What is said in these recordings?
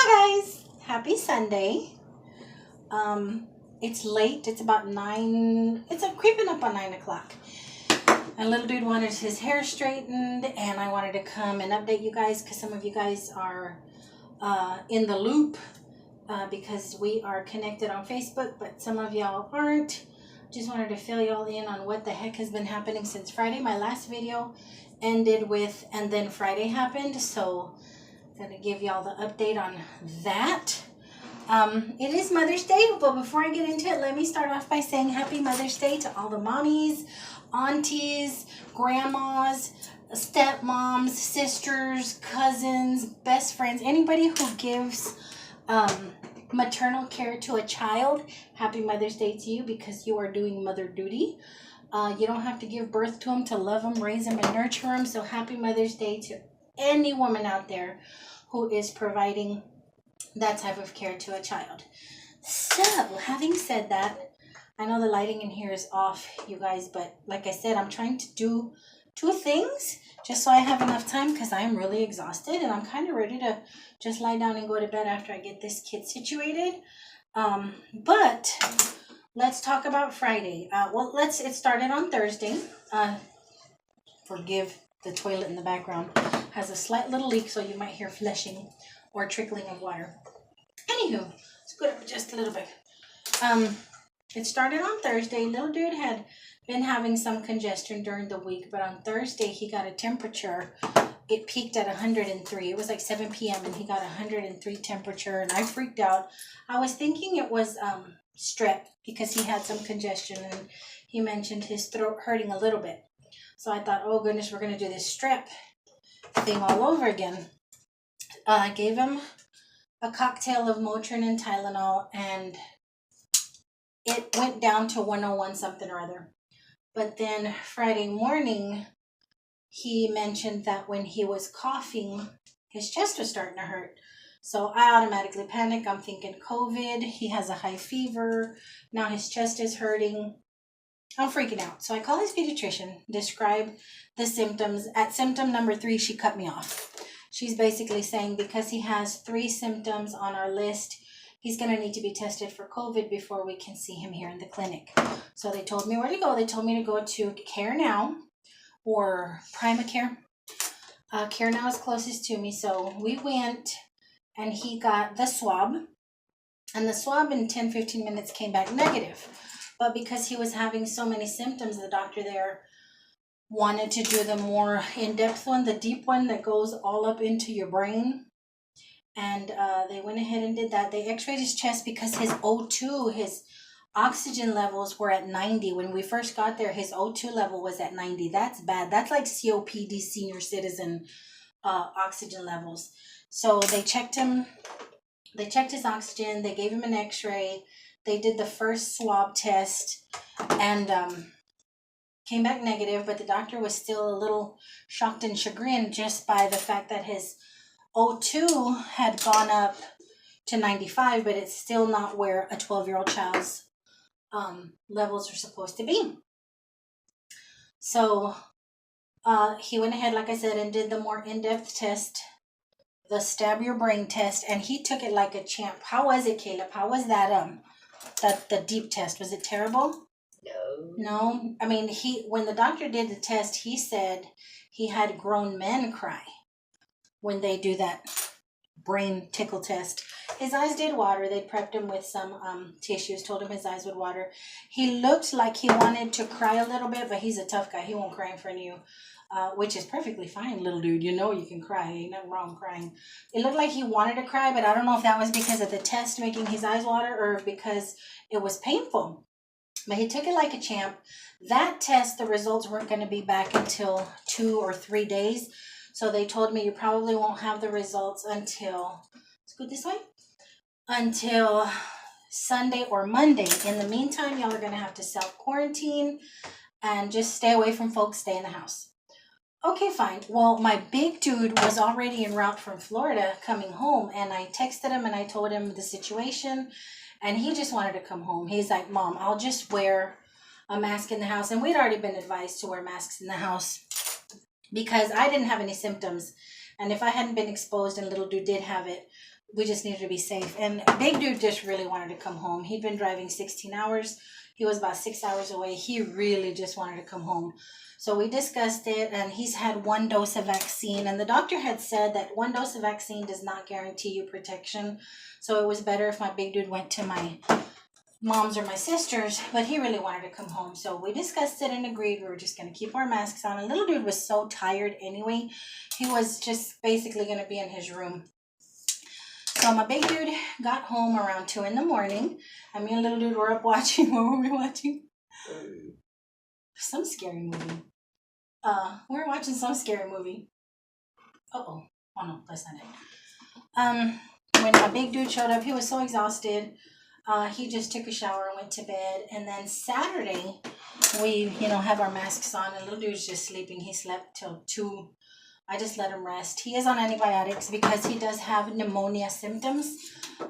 Hi guys, happy Sunday. It's late. It's about 9. It's creeping up on 9 o'clock. And little dude wanted his hair straightened, and I wanted to come and update you guys because some of you guys are in the loop because we are connected on Facebook, but some of y'all aren't. Just wanted to fill y'all in on what the heck has been happening since Friday. My last video ended with, and then Friday happened, so I'm going to give y'all the update on that. It is Mother's Day, but before I get into it, let me start off by saying Happy Mother's Day to all the mommies, aunties, grandmas, stepmoms, sisters, cousins, best friends, anybody who gives maternal care to a child. Happy Mother's Day to you because you are doing mother duty. You don't have to give birth to them to love them, raise them, and nurture them. So happy Mother's Day to any woman out there who is providing that type of care to a child. So, having said that, I know the lighting in here is off, you guys, but like I said, I'm trying to do 2 things just so I have enough time because I'm really exhausted and I'm kind of ready to just lie down and go to bed after I get this kid situated. But let's talk about Friday. It started on Thursday. Forgive the toilet in the background. Has a slight little leak, so you might hear flushing or trickling of water. Anywho, let's go up just a little bit. It started on Thursday. Little dude had been having some congestion during the week, but on Thursday he got a temperature. It peaked at 103. It was like 7 p.m. and he got 103 temperature, and I freaked out. I was thinking it was strep because he had some congestion, and he mentioned his throat hurting a little bit. So I thought, oh goodness, we're going to do this strep thing all over again. I gave him a cocktail of Motrin and Tylenol, and it went down to 101 something or other. But then Friday morning, he mentioned that when he was coughing, his chest was starting to hurt. So I automatically panic. I'm thinking COVID. He has a high fever. Now his chest is hurting. I'm freaking out. So I call his pediatrician, describe the symptoms. At symptom number 3, she cut me off. She's basically saying because he has 3 symptoms on our list, he's going to need to be tested for COVID before we can see him here in the clinic. So they told me where to go. They told me to go to Care Now or Primacare. Care Now is closest to me. So we went and he got the swab. And the swab in 10-15 minutes came back negative. But because he was having so many symptoms, the doctor there wanted to do the more in-depth one, the deep one that goes all up into your brain. And they went ahead and did that. They x-rayed his chest because his O2, his oxygen levels were at 90. When we first got there, his O2 level was at 90. That's bad. That's like COPD, senior citizen oxygen levels. So they checked him. They checked his oxygen. They gave him an x-ray. They did the first swab test and came back negative, but the doctor was still a little shocked and chagrined just by the fact that his O2 had gone up to 95, but it's still not where a 12-year-old child's levels are supposed to be. So he went ahead, like I said, and did the more in-depth test, the stab your brain test, and he took it like a champ. How was it, Caleb? How was that the deep test? Was it terrible? No. I mean, when the doctor did the test, he said he had grown men cry when they do that brain tickle test. His eyes did water. They prepped him with some tissues, told him his eyes would water. He looked like he wanted to cry a little bit, but he's a tough guy. He won't cry in front of you, which is perfectly fine, little dude. You know you can cry. Ain't nothing wrong crying. It looked like he wanted to cry, but I don't know if that was because of the test making his eyes water or because it was painful. But he took it like a champ. That test, the results weren't going to be back until 2 or 3 days. So they told me you probably won't have the results until, let's go this way, until Sunday or Monday. In the meantime, y'all are going to have to self-quarantine and just stay away from folks, stay in the house. Okay, fine. Well, my big dude was already en route from Florida coming home, and I texted him and I told him the situation, and he just wanted to come home. He's like, Mom, I'll just wear a mask in the house. And we'd already been advised to wear masks in the house because I didn't have any symptoms. And if I hadn't been exposed and little dude did have it, we just needed to be safe. And big dude just really wanted to come home. He'd been driving 16 hours. He was about 6 hours away. He really just wanted to come home. So we discussed it, and he's had 1 dose of vaccine. And the doctor had said that 1 dose of vaccine does not guarantee you protection. So it was better if my big dude went to my mom's or my sister's, but he really wanted to come home. So we discussed it and agreed we were just going to keep our masks on. And little dude was so tired anyway. He was just basically going to be in his room. So my big dude got home around 2 in the morning. And me and little dude were up watching. What were we watching? Some scary movie. We were watching some scary movie. Oh no, that's not it. When my big dude showed up, he was so exhausted. He just took a shower and went to bed. And then Saturday, we, have our masks on. And little dude's just sleeping. He slept till 2. I just let him rest. He is on antibiotics because he does have pneumonia symptoms.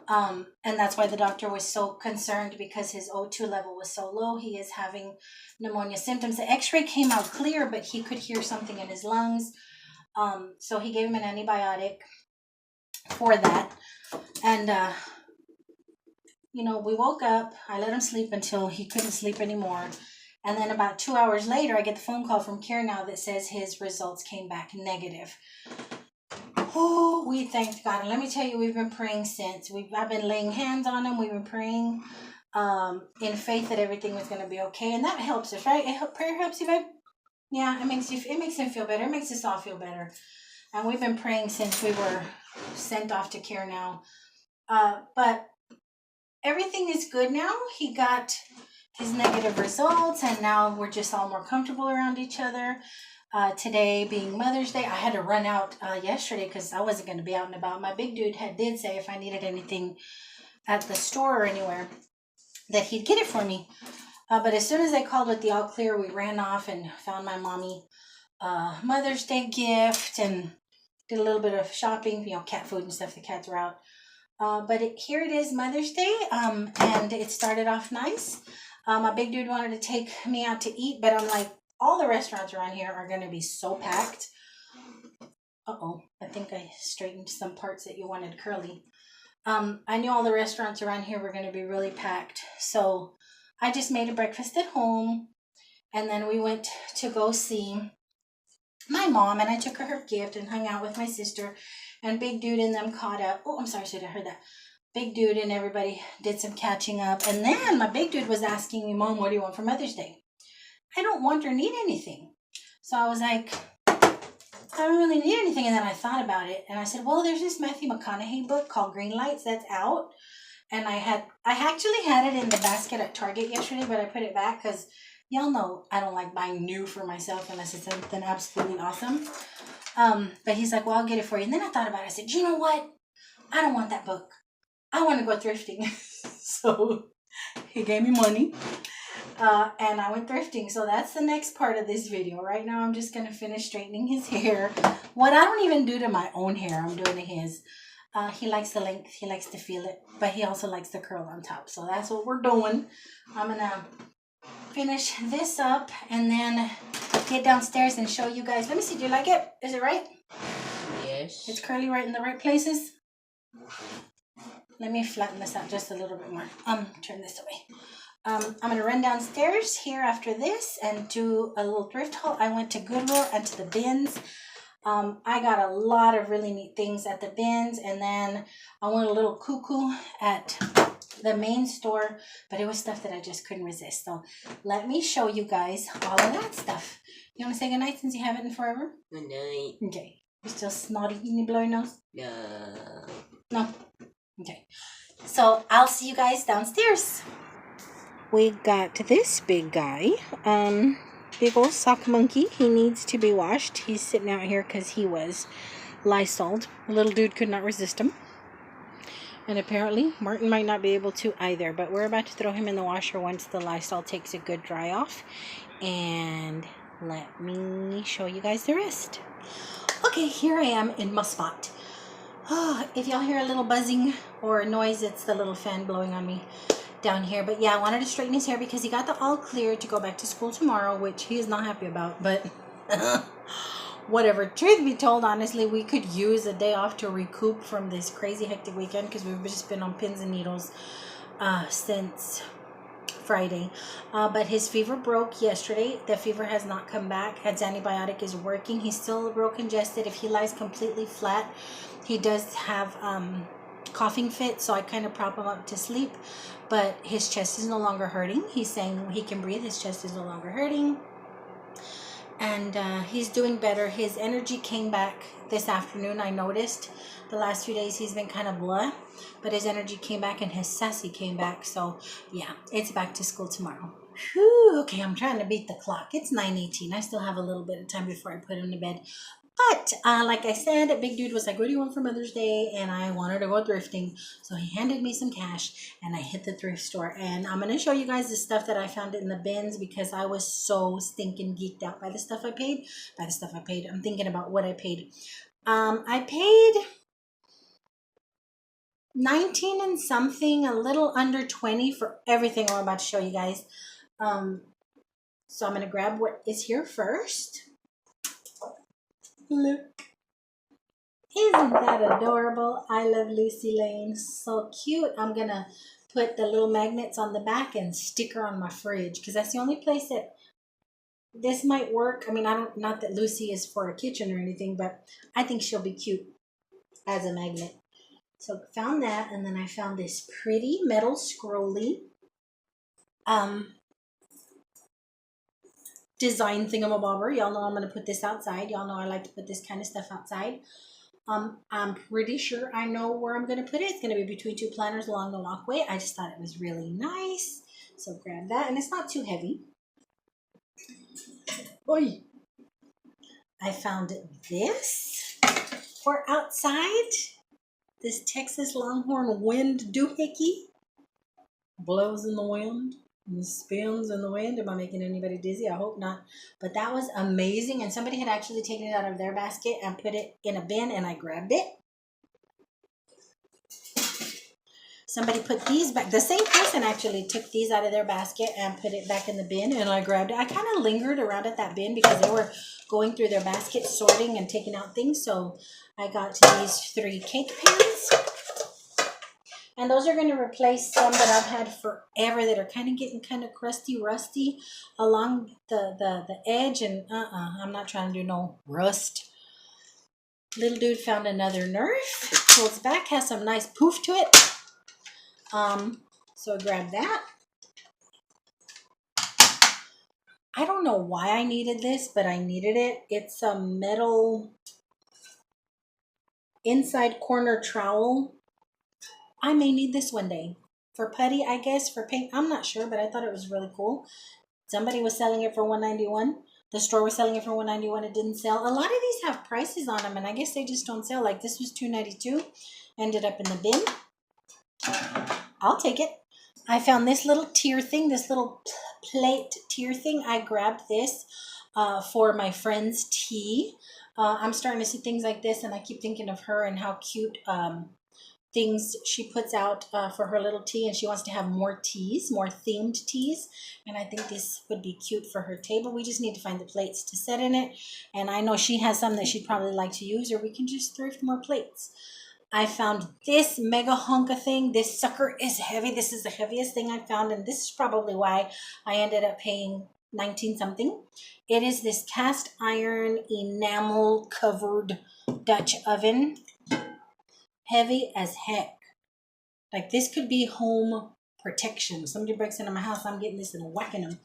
And that's why the doctor was so concerned, because his O2 level was so low. He is having pneumonia symptoms. The x-ray came out clear, but he could hear something in his lungs. So he gave him an antibiotic for that. And, we woke up. I let him sleep until he couldn't sleep anymore. And then about 2 hours later, I get the phone call from Care Now that says his results came back negative. Oh, we thanked God. And let me tell you, we've been praying since. I've been laying hands on him. We've been praying in faith that everything was going to be okay. And that helps us, right? Prayer helps you, babe? Yeah, it makes him feel better. It makes us all feel better. And we've been praying since we were sent off to Care Now. But everything is good now. He got his negative results, and now we're just all more comfortable around each other. Today being Mother's Day, I had to run out yesterday because I wasn't going to be out and about. My big dude did say if I needed anything at the store or anywhere that he'd get it for me. But as soon as I called with the all clear, we ran off and found my mommy Mother's Day gift and did a little bit of shopping, cat food and stuff. The cats were out. But here it is, Mother's Day, and it started off nice. My big dude wanted to take me out to eat, but I'm like, all the restaurants around here are going to be so packed. I think I straightened some parts that you wanted curly. I knew all the restaurants around here were going to be really packed. So I just made a breakfast at home, and then we went to go see my mom, and I took her gift and hung out with my sister, and big dude and them caught up. Oh, I'm sorry, I heard that. Big dude and everybody did some catching up. And then my big dude was asking me, Mom, what do you want for Mother's Day? I don't want or need anything. So I was like, I don't really need anything. And then I thought about it. And I said, well, there's this Matthew McConaughey book called Green Lights that's out. And I actually had it in the basket at Target yesterday, but I put it back because y'all know I don't like buying new for myself unless it's something absolutely awesome. But he's like, well, I'll get it for you. And then I thought about it. I said, you know what? I don't want that book. I want to go thrifting. So he gave me money. And I went thrifting. So that's the next part of this video. Right now, I'm just going to finish straightening his hair. What I don't even do to my own hair, I'm doing to his. He likes the length. He likes to feel it. But he also likes the curl on top. So that's what we're doing. I'm going to finish this up and then get downstairs and show you guys. Let me see. Do you like it? Is it right? Yes. It's curly right in the right places? Let me flatten this out just a little bit more. Turn this away. I'm going to run downstairs here after this and do a little thrift haul. I went to Goodwill and to the bins. I got a lot of really neat things at the bins, and then I went a little cuckoo at the main store, but it was stuff that I just couldn't resist. So let me show you guys all of that stuff. You want to say goodnight since you haven't in forever? Good night. Okay. You still snotty in your blowing nose? No? Okay. So I'll see you guys downstairs. We got this big guy. Big old sock monkey. He needs to be washed. He's sitting out here because he was Lysol'd. The little dude could not resist him. And apparently Martin might not be able to either. But we're about to throw him in the washer once the Lysol takes a good dry off. And let me show you guys the rest. Okay, here I am in my spot. Oh, if y'all hear a little buzzing or a noise, it's the little fan blowing on me down here. But yeah, I wanted to straighten his hair because he got the all clear to go back to school tomorrow, which he is not happy about. But whatever. Truth be told, honestly, we could use a day off to recoup from this crazy hectic weekend because we've just been on pins and needles since Friday. But his fever broke yesterday. The fever has not come back. His antibiotic is working. He's still a little congested. If he lies completely flat, he does have coughing fit, so I kind of prop him up to sleep. But his chest is no longer hurting. He's saying he can breathe. His chest is no longer hurting. And he's doing better. His energy came back this afternoon. I noticed the last few days he's been kind of blah, but his energy came back and his sassy came back. So yeah, it's back to school tomorrow. Whew, okay, I'm trying to beat the clock. It's 9:18. I still have a little bit of time before I put him to bed. But like I said, Big Dude was like, what do you want for Mother's Day? And I wanted to go thrifting. So he handed me some cash and I hit the thrift store. And I'm going to show you guys the stuff that I found in the bins because I was so stinking geeked out by the stuff I paid. I'm thinking about what I paid. I paid 19 and something, a little under 20 for everything I'm about to show you guys. So I'm going to grab what is here first. Look. Isn't that adorable? I love Lucy Lane. So cute. I'm going to put the little magnets on the back and stick her on my fridge because that's the only place that this might work. I mean, not that Lucy is for a kitchen or anything, but I think she'll be cute as a magnet. So found that, and then I found this pretty metal scrolly design thingamabobber. Y'all know I'm going to put this outside. Y'all know I like to put this kind of stuff outside. I'm pretty sure I know where I'm going to put it. It's going to be between two planters along the walkway. I just thought it was really nice. So grab that, and it's not too heavy. Oy. I found this for outside. This Texas Longhorn wind doohickey blows in the wind. And spins in the wind. Am I making anybody dizzy? I hope not. But that was amazing. And somebody had actually taken it out of their basket and put it in a bin, and I grabbed it. Somebody put these back. The same person actually took these out of their basket and put it back in the bin, and I grabbed it. I kind of lingered around at that bin because they were going through their basket, sorting and taking out things. So I got these 3 cake pans. And those are going to replace some that I've had forever that are kind of getting kind of crusty, rusty along the edge. And I'm not trying to do no rust. Little dude found another Nerf. Pulls back, has some nice poof to it. So I grabbed that. I don't know why I needed this, but I needed it. It's a metal inside corner trowel. I may need this one day. For putty, I guess, for paint. I'm not sure, but I thought it was really cool. Somebody was selling it for $191. The store was selling it for $191. It didn't sell. A lot of these have prices on them, and I guess they just don't sell. Like this was $292. Ended up in the bin. I'll take it. I found this little tier thing, this little plate tier thing. I grabbed this for my friend's tea. I'm starting to see things like this, and I keep thinking of her and how cute things she puts out for her little tea, and she wants to have more teas, more themed teas, and I think this would be cute for her table. We just need to find the plates to set in it, and I know she has some that she'd probably like to use, or we can just thrift more plates. I found this mega honka thing. This sucker is heavy. This is the heaviest thing I found, and this is probably why I ended up paying 19 something. It is this cast iron enamel covered Dutch oven. Heavy as heck. Like this could be home protection. Somebody breaks into my house, I'm getting this and whacking them.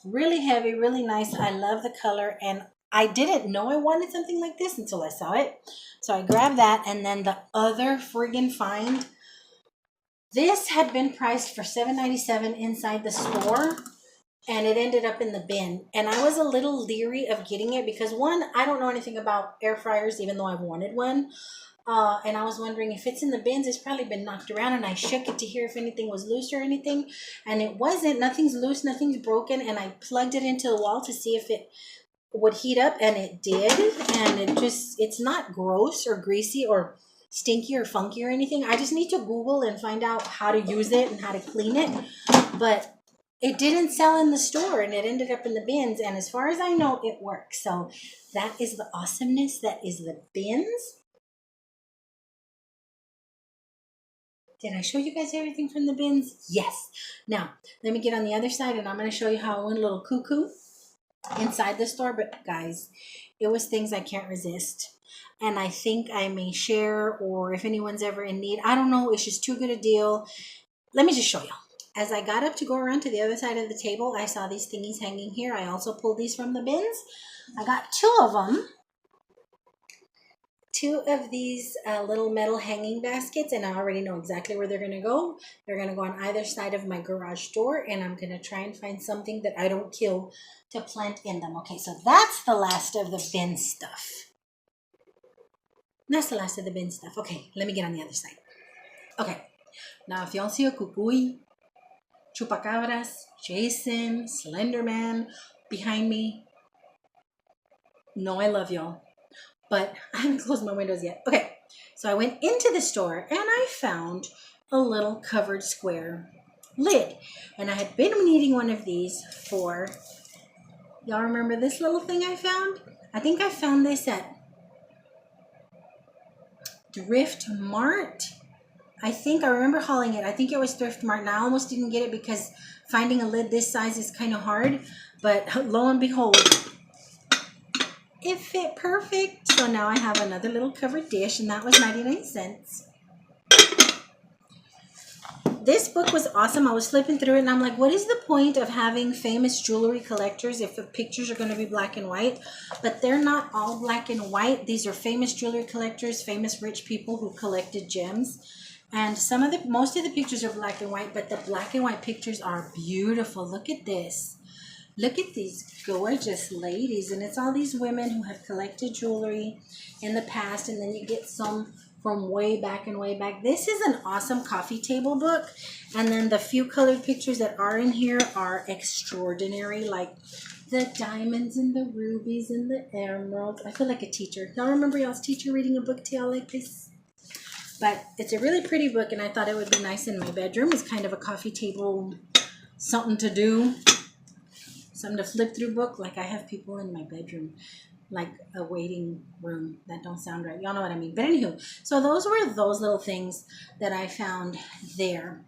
Really heavy, really nice. I love the color, and I didn't know I wanted something like this until I saw it. So I grabbed that, and then the other friggin' find. This had been priced for $7.97 inside the store, and it ended up in the bin. And I was a little leery of getting it because, one, I don't know anything about air fryers, even though I've wanted one. And I was wondering if it's in the bins, it's probably been knocked around, and I shook it to hear if anything was loose or anything. And it wasn't. Nothing's loose, nothing's broken. And I plugged it into the wall to see if it would heat up, and it did. And it's not gross or greasy or stinky or funky or anything. I just need to Google and find out how to use it and how to clean it. But it didn't sell in the store and it ended up in the bins. And as far as I know, it works. So that is the awesomeness. That is the bins. Did I show you guys everything from the bins? Yes. Now, let me get on the other side and I'm going to show you how I went a little cuckoo inside the store. But guys, it was things I can't resist. And I think I may share, or if anyone's ever in need, I don't know, it's just too good a deal. Let me just show y'all. As I got up to go around to the other side of the table, I saw these thingies hanging here. I also pulled these from the bins. I got two of them. Two of these little metal hanging baskets, and I already know exactly where they're going to go. They're going to go on either side of my garage door, and I'm going to try and find something that I don't kill to plant in them. Okay, so that's the last of the bin stuff. That's the last of the bin stuff. Okay, let me get on the other side. Okay, now if y'all see a cucuy, chupacabras, Jason, Slenderman behind me, no, I love y'all. But I haven't closed my windows yet. Okay, so I went into the store and I found a little covered square lid. And I had been needing one of these for, y'all remember this little thing I found? I think I found this at Thrift Mart. I think I remember hauling it. I think it was Thrift Mart. And I almost didn't get it because finding a lid this size is kind of hard. But lo and behold, it fit perfect. So now I have another little covered dish, and that was 99 cents. This book was awesome. I was flipping through it and I'm like, what is the point of having famous jewelry collectors if the pictures are going to be black and white? But they're not all black and white. These are famous jewelry collectors, famous rich people who collected gems. And most of the pictures are black and white, but the black and white pictures are beautiful. Look at this. Look at these gorgeous ladies. And it's all these women who have collected jewelry in the past. And then you get some from way back and way back. This is an awesome coffee table book. And then the few colored pictures that are in here are extraordinary. Like the diamonds and the rubies and the emeralds. I feel like a teacher. Y'all remember y'all's teacher reading a book to y'all like this? But it's a really pretty book. And I thought it would be nice in my bedroom. It's kind of a coffee table, something to do. Something to flip through book. Like I have people in my bedroom, like a waiting room. That don't sound right. Y'all know what I mean. But anywho, so those were those little things that I found there.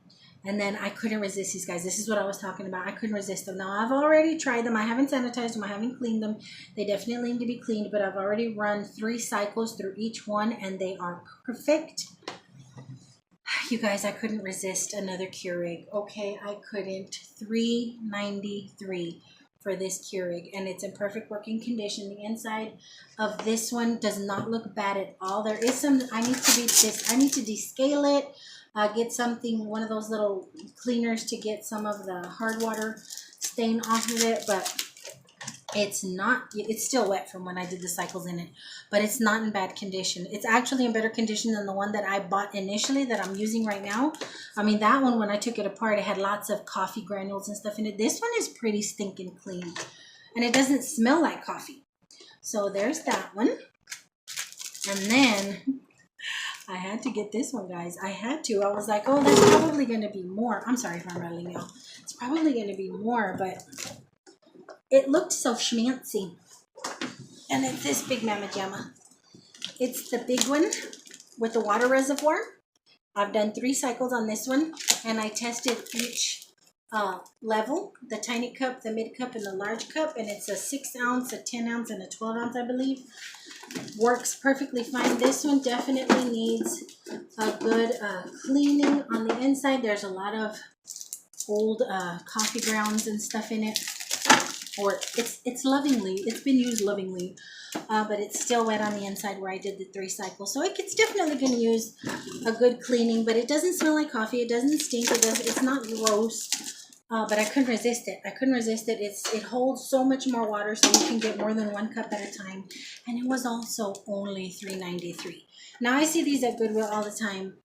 And then I couldn't resist these guys. This is what I was talking about. I couldn't resist them. Now I've already tried them. I haven't sanitized them. I haven't cleaned them. They definitely need to be cleaned. But I've already run 3 cycles through each one. And they are perfect. You guys, I couldn't resist another Keurig. Okay, I couldn't. $3.93 for this Keurig, and it's in perfect working condition. The inside of this one does not look bad at all. There is some, I need to descale it, get something, one of those little cleaners to get some of the hard water stain off of it, but it's still wet from when I did the cycles in it, but it's not in bad condition. It's actually in better condition than the one that I bought initially that I'm using right now. I mean, that one, when I took it apart, it had lots of coffee granules and stuff in it. This one is pretty stinking clean, and it doesn't smell like coffee. So there's that one. And then I had to get this one, guys. I had to. I was like, oh, that's probably going to be more. I'm sorry if I'm rattling y'all. It's probably going to be more, but it looked so schmancy. And it's this big mama jamma. It's the big one with the water reservoir. I've done 3 cycles on this one, and I tested each level, the tiny cup, the mid cup, and the large cup, and it's a 6 ounce, a 10 ounce, and a 12 ounce, I believe. Works perfectly fine. This one definitely needs a good cleaning on the inside. There's a lot of old coffee grounds and stuff in it. Or it's been used lovingly, but it's still wet on the inside where I did the 3 cycles. So it's definitely going to use a good cleaning, but it doesn't smell like coffee. It doesn't stink. It's not gross, but I couldn't resist it. It holds so much more water, so you can get more than 1 cup at a time. And it was also only $3.93. Now I see these at Goodwill all the time,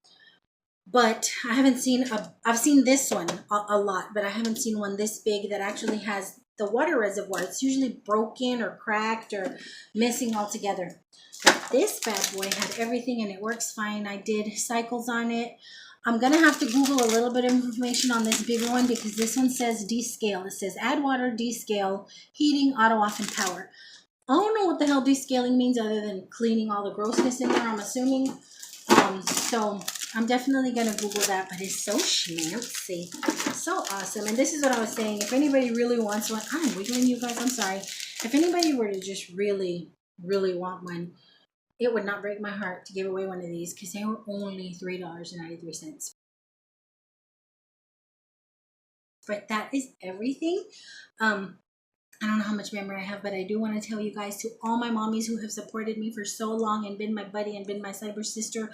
but I haven't seen I've seen this one a lot, but I haven't seen one this big that actually has the water reservoir. It's usually broken or cracked or missing altogether. But this bad boy had everything, and it works fine. I did cycles on it. I'm going to have to Google a little bit of information on this bigger one because this one says descale. It says add water, descale, heating, auto off, and power. I don't know what the hell descaling means other than cleaning all the grossness in there, I'm assuming. So I'm definitely going to Google that, but it's so schmancy. So awesome. And this is what I was saying. If anybody really wants one, I'm wiggling you guys, I'm sorry. If anybody were to just really, really want one, it would not break my heart to give away one of these because they were only $3.93. But that is everything. I don't know how much memory I have, but I do want to tell you guys, to all my mommies who have supported me for so long and been my buddy and been my cyber sister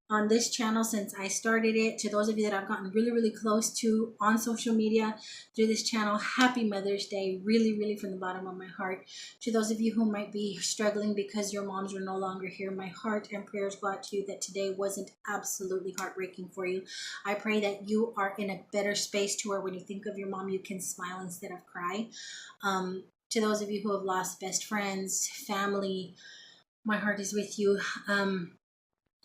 on this channel since I started it, to those of you that I've gotten really, really close to on social media through this channel, happy Mother's Day, really, really from the bottom of my heart. To those of you who might be struggling because your moms are no longer here, my heart and prayers go out to you that today wasn't absolutely heartbreaking for you. I pray that you are in a better space to where when you think of your mom, you can smile instead of cry. To those of you who have lost best friends, family, my heart is with you.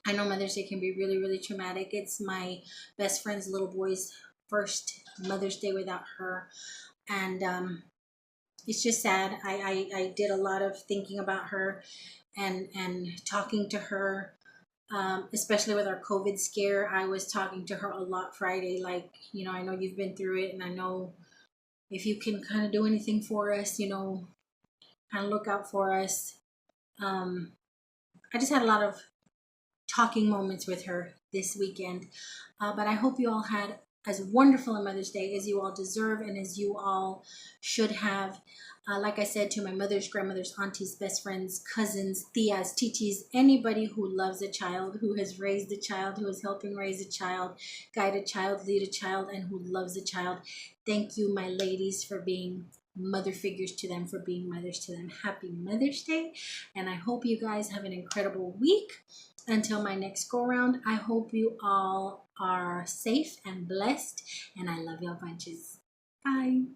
I know Mother's Day can be really, really traumatic. It's my best friend's little boy's first Mother's Day without her. And it's just sad. I did a lot of thinking about her and talking to her, especially with our COVID scare. I was talking to her a lot Friday. Like, you know, I know you've been through it, and I know if you can kind of do anything for us, you know, kind of look out for us. I just had a lot of talking moments with her this weekend. But I hope you all had as wonderful a Mother's Day as you all deserve and as you all should have. Like I said, to my mother's, grandmother's, aunties, best friends, cousins, tias, titis, anybody who loves a child, who has raised a child, who is helping raise a child, guide a child, lead a child, and who loves a child. Thank you, my ladies, for being mother figures to them, for being mothers to them. Happy Mother's Day. And I hope you guys have an incredible week. Until my next go round, I hope you all are safe and blessed, and I love y'all bunches. Bye.